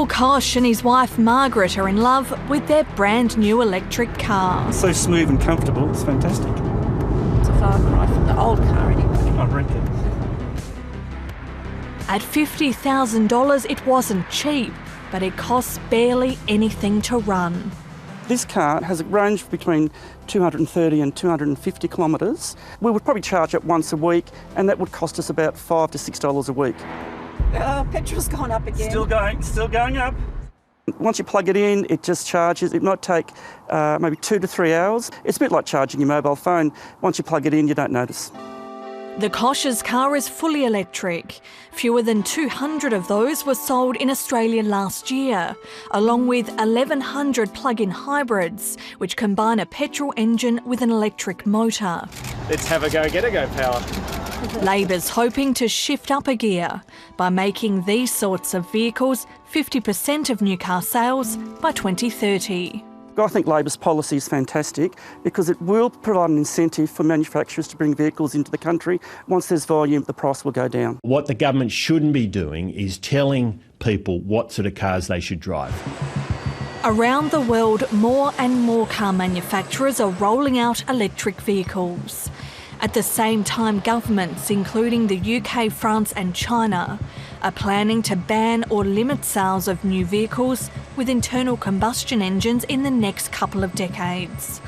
Uncle Kosh and his wife Margaret are in love with their brand new electric car. So smooth and comfortable, it's fantastic. It's a far cry from the old car anyway. I reckon. At $50,000 it wasn't cheap, but it costs barely anything to run. This car has a range between 230 and 250 kilometres. We would probably charge it once a week, and that would cost us about $5 to $6 a week. Petrol's gone up again. Still going up. Once you plug it in, it just charges. It might take maybe 2 to 3 hours. It's a bit like charging your mobile phone. Once you plug it in, you don't notice. The Kosh's car is fully electric. Fewer than 200 of those were sold in Australia last year, along with 1,100 plug-in hybrids, which combine a petrol engine with an electric motor. Let's have a go, get a go power. Labor's hoping to shift up a gear by making these sorts of vehicles 50% of new car sales by 2030. I think Labor's policy is fantastic because it will provide an incentive for manufacturers to bring vehicles into the country. Once there's volume, the price will go down. What the government shouldn't be doing is telling people what sort of cars they should drive. Around the world, more and more car manufacturers are rolling out electric vehicles. At the same time, governments, including the UK, France and China, are planning to ban or limit sales of new vehicles with internal combustion engines in the next couple of decades.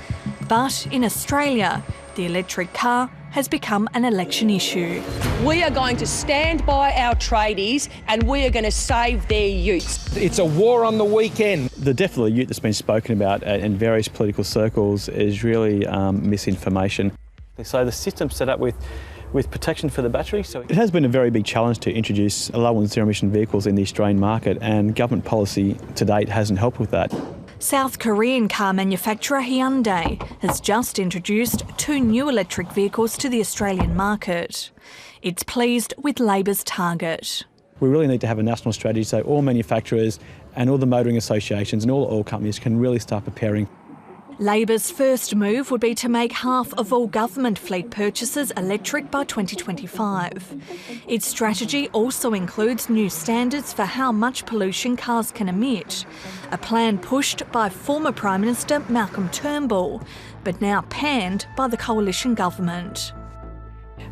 But in Australia, the electric car has become an election issue. We are going to stand by our tradies and we are going to save their utes. It's a war on the weekend. The death of the ute that's been spoken about in various political circles is really misinformation. So the system's set up with protection for the battery. So it has been a very big challenge to introduce low and zero emission vehicles in the Australian market, and government policy to date hasn't helped with that. South Korean car manufacturer Hyundai has just introduced 2 new electric vehicles to the Australian market. It's pleased with Labor's target. We really need to have a national strategy so all manufacturers and all the motoring associations and all oil companies can really start preparing. Labor's first move would be to make half of all government fleet purchases electric by 2025. Its strategy also includes new standards for how much pollution cars can emit, a plan pushed by former Prime Minister Malcolm Turnbull, but now panned by the coalition government.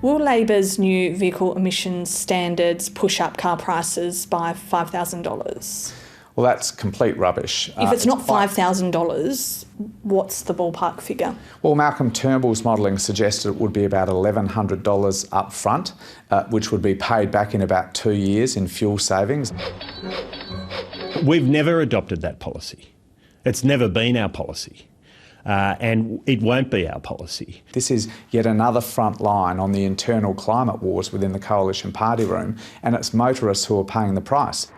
Will Labor's new vehicle emissions standards push up car prices by $5,000? Well, that's complete rubbish. If it's not $5,000, what's the ballpark figure? Well, Malcolm Turnbull's modelling suggested it would be about $1,100 up front, which would be paid back in about 2 years in fuel savings. We've never adopted that policy. It's never been our policy. And it won't be our policy. This is yet another front line on the internal climate wars within the coalition party room, and it's motorists who are paying the price.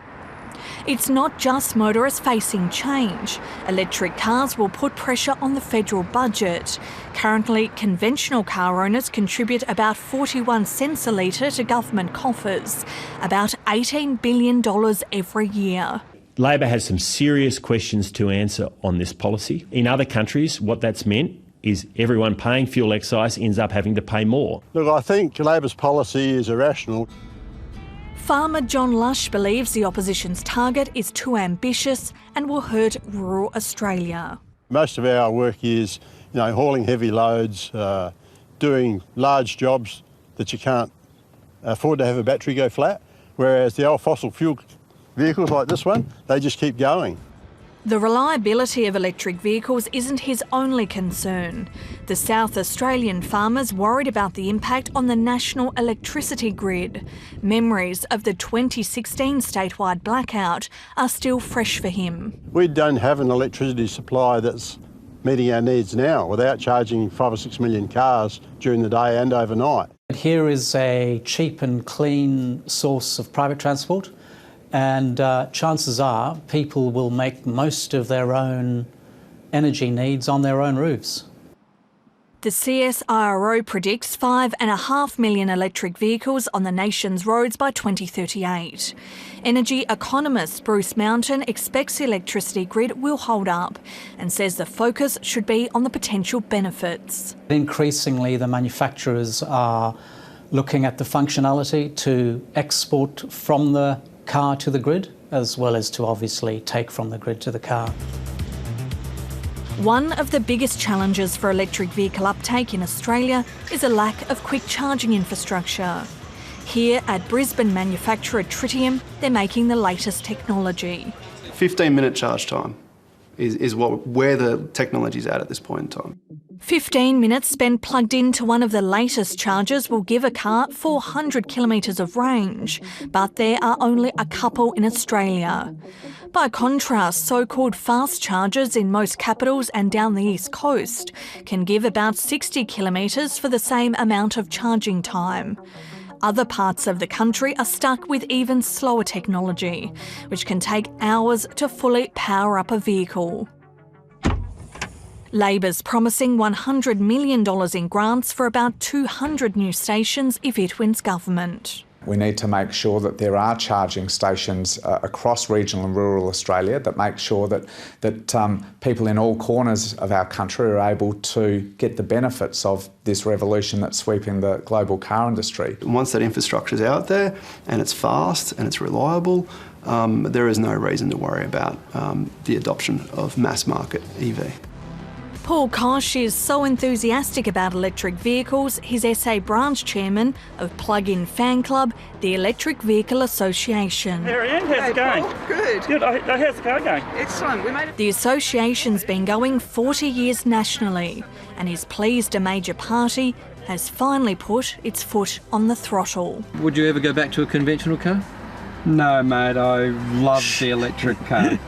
It's not just motorists facing change. Electric cars will put pressure on the federal budget. Currently, conventional car owners contribute about 41 cents a litre to government coffers, about $18 billion every year. Labor has some serious questions to answer on this policy. In other countries, what that's meant is everyone paying fuel excise ends up having to pay more. Look, I think Labor's policy is irrational. Farmer John Lush believes the opposition's target is too ambitious and will hurt rural Australia. Most of our work is, hauling heavy loads, doing large jobs that you can't afford to have a battery go flat, whereas the old fossil fuel vehicles like this one, they just keep going. The reliability of electric vehicles isn't his only concern. The South Australian farmers worried about the impact on the national electricity grid. Memories of the 2016 statewide blackout are still fresh for him. We don't have an electricity supply that's meeting our needs now without charging 5 or 6 million cars during the day and overnight. Here is a cheap and clean source of private transport. And chances are people will make most of their own energy needs on their own roofs. The CSIRO predicts 5.5 million electric vehicles on the nation's roads by 2038. Energy economist Bruce Mountain expects the electricity grid will hold up and says the focus should be on the potential benefits. Increasingly, the manufacturers are looking at the functionality to export from the car to the grid as well as to obviously take from the grid to the car. One of the biggest challenges for electric vehicle uptake in Australia is a lack of quick charging infrastructure. Here at Brisbane manufacturer Tritium, they're making the latest technology. 15-minute charge time is where the technology's at this point in time. 15 minutes spent plugged into one of the latest chargers will give a car 400 kilometres of range, but there are only a couple in Australia. By contrast, so-called fast chargers in most capitals and down the east coast can give about 60 kilometres for the same amount of charging time. Other parts of the country are stuck with even slower technology, which can take hours to fully power up a vehicle. Labor's promising $100 million in grants for about 200 new stations if it wins government. We need to make sure that there are charging stations across regional and rural Australia that make sure that people in all corners of our country are able to get the benefits of this revolution that's sweeping the global car industry. Once that infrastructure is out there and it's fast and it's reliable, there is no reason to worry about the adoption of mass market EV. Paul Kosh is so enthusiastic about electric vehicles, he's SA branch chairman of Plug-in Fan Club, the Electric Vehicle Association. Marianne, how's it going? Paul, good. Good. How's the car going? Excellent. We made it. The association's been going 40 years nationally and is pleased a major party has finally put its foot on the throttle. Would you ever go back to a conventional car? No, mate. I love the electric car.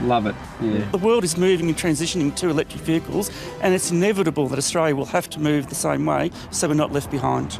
Love it, yeah. The world is moving and transitioning to electric vehicles, and it's inevitable that Australia will have to move the same way so we're not left behind.